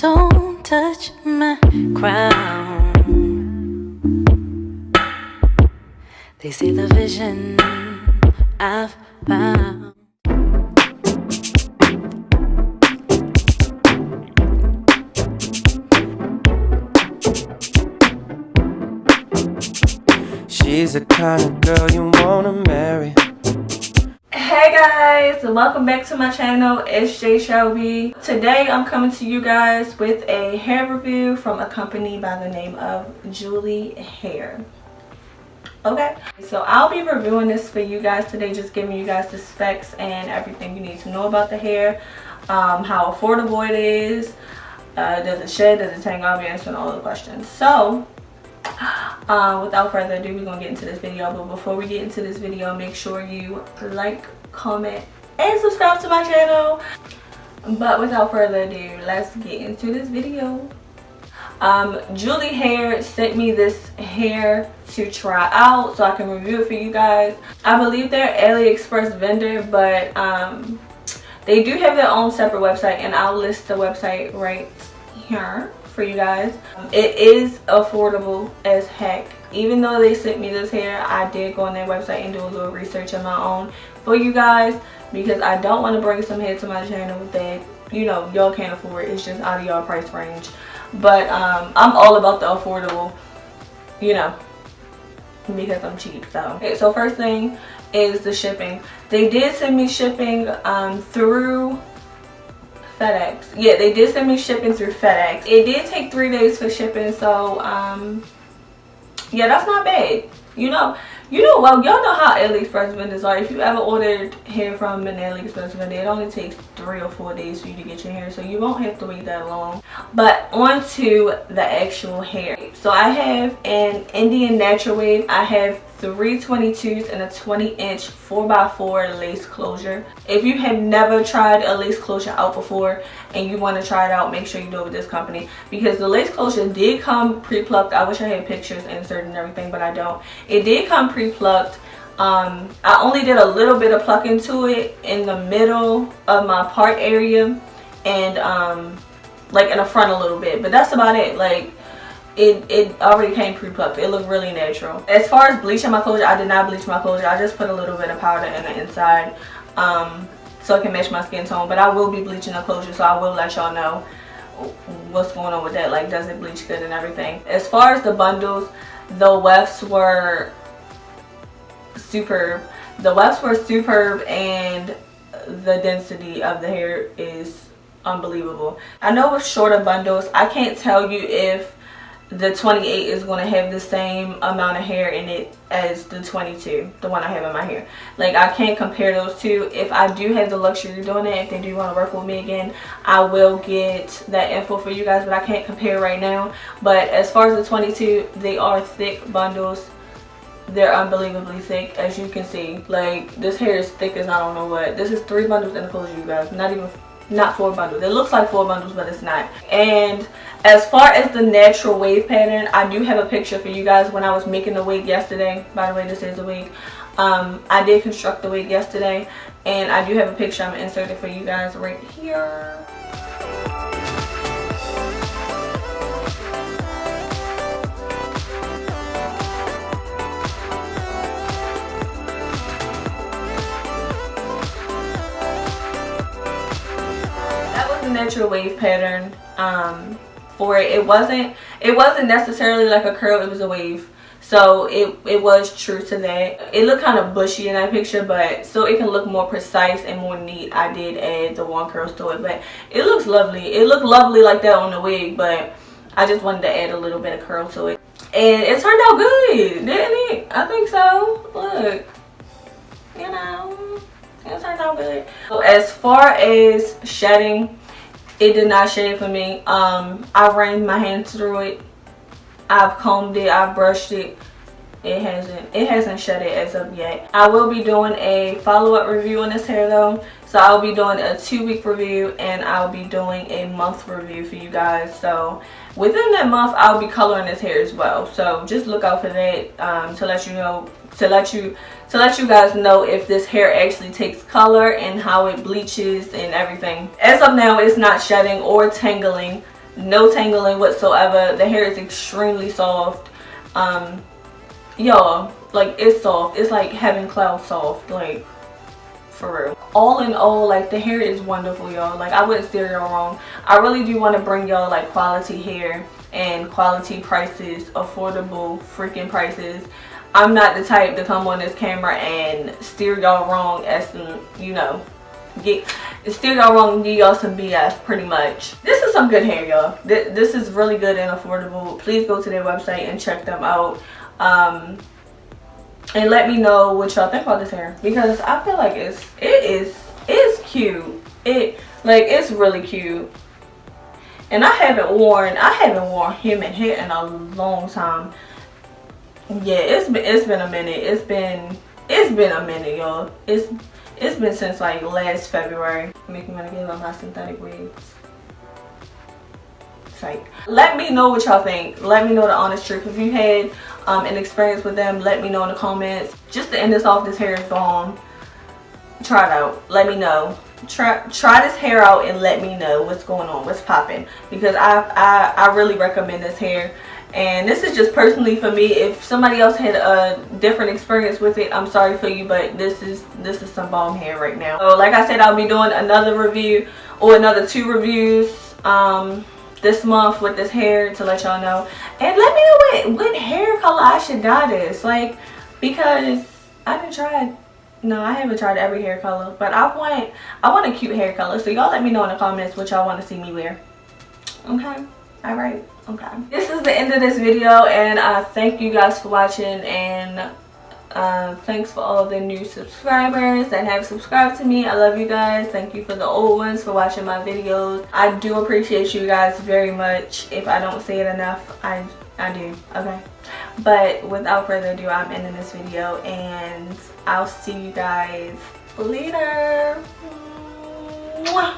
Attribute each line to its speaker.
Speaker 1: Don't touch my crown. They see the vision I've found.
Speaker 2: She's the kind of girl you wanna marry.
Speaker 3: Hey guys, welcome back to my channel. It's Shelbei. Today I'm coming to you guys with a hair review from a company by the name of Julee Hair. Okay, so I'll be reviewing this for you guys today, just giving you guys the specs and everything you need to know about the hair, how affordable it is, does it shed, does it tang off, answering all the questions. So without further ado, we're gonna get into this video. But before we get into this video, make sure you like, comment, and subscribe to my channel. But without further ado, let's get into this video. Julee Hair sent me this hair to try out so I can review it for you guys. I believe they're AliExpress vendor, but they do have their own separate website, and I'll list the website right here for you guys. It is affordable as heck. Even though they sent me this hair, I did go on their website and do a little research of my own for you guys, because I don't want to bring some hair to my channel that, you know, y'all can't afford. It's just out of y'all price range. But I'm all about the affordable, you know, because I'm cheap. So okay, so first thing is the shipping. They did send me shipping through FedEx. Yeah, they did send me shipping through FedEx. It did take 3 days for shipping, so yeah, that's not bad. Well, y'all know how AliExpress vendors are. If you ever ordered hair from an AliExpress vendor, it only takes 3 or 4 days for you to get your hair, so you won't have to wait that long. But on to the actual hair. So I have an Indian natural wave. I have 3 22s and a 20-inch 4x4 lace closure. If you have never tried a lace closure out before and you want to try it out, make sure you do it with this company, because the lace closure did come pre-plucked. I wish I had pictures inserted and everything, but I don't. It did come pre-plucked. I only did a little bit of plucking to it in the middle of my part area and like in the front a little bit, but that's about it. Like it already came pre-plucked. It looked really natural. As far as bleaching my closure, I did not bleach my closure. I just put a little bit of powder in the inside so it can match my skin tone, but I will be bleaching the closure, so I will let y'all know what's going on with that. Like, does it bleach good and everything. As far as the bundles, the wefts were superb. The wefts were superb, and the density of the hair is unbelievable. I know with shorter bundles, I can't tell you if the 28 is going to have the same amount of hair in it as the 22, the one I have in my hair. Like, I can't compare those two. If I do have the luxury of doing it, if they do want to work with me again, I will get that info for you guys, but I can't compare right now. But as far as the 22, they are thick bundles. They're unbelievably thick, as you can see. Like, this hair is thick as I don't know what. This is 3 bundles in the closure, you guys. Not 4 bundles. It looks like 4 bundles, but it's not. And as far as the natural wave pattern, I do have a picture for you guys when I was making the wig yesterday. By the way, this is a wig. I did construct the wig yesterday, and I do have a picture. I'm going to insert it for you guys right here. Natural wave pattern for it. It wasn't necessarily like a curl, it was a wave, so it was true to that. It looked kind of bushy in that picture, but so it can look more precise and more neat, I did add the 1 curls to it, but it looks lovely. It looked lovely like that on the wig, but I just wanted to add a little bit of curl to it, and it turned out good, didn't it? I think so. Look, you know, it turned out good. So as far as shedding, it did not shed for me. I ran my hands through it. I've combed it. I've brushed it. It hasn't shedded as of yet. I will be doing a follow-up review on this hair though. So I'll be doing a 2-week review, and I'll be doing a month review for you guys. So within that month, I'll be coloring this hair as well. So just look out for that, to let you know, to let you guys know if this hair actually takes color and how it bleaches and everything. As of now, it's not shedding or tangling no tangling whatsoever. The hair is extremely soft. Y'all, like, it's soft. It's like having cloud soft, like, for real. All in all, like, the hair is wonderful, y'all. Like, I wouldn't steer y'all wrong. I really do want to bring y'all like quality hair and quality prices, affordable freaking prices. I'm not the type to come on this camera and steer y'all wrong as some, you know, steer y'all wrong and give y'all some BS pretty much. This is some good hair, y'all. This is really good and affordable. Please go to their website and check them out. And let me know what y'all think about this hair, because I feel like it is cute. It's really cute. And I haven't worn human hair in a long time. Yeah, it's been a minute. It's been a minute, y'all. It's been since like last February. Make me wanna get on my synthetic wigs. Psych. Let me know what y'all think. Let me know the honest truth. If you had an experience with them, let me know in the comments. Just to end this off, this hair is bomb. Try it out. Let me know. Try this hair out and let me know what's going on, what's popping, because I really recommend this hair. And this is just personally for me. If somebody else had a different experience with it, I'm sorry for you, but this is some bomb hair right now. So like I said, I'll be doing another review or another 2 reviews this month with this hair to let y'all know. And let me know what hair color I should dye this, like, because I haven't tried every hair color, but I want a cute hair color. So y'all let me know in the comments what y'all want to see me wear. Okay, all right. Okay, this is the end of this video, and thank you guys for watching, and thanks for all the new subscribers that have subscribed to me. I love you guys. Thank you for the old ones for watching my videos. I do appreciate you guys very much. If I don't say it enough, I do. Okay, but without further ado, I'm ending this video, and I'll see you guys later. Mwah.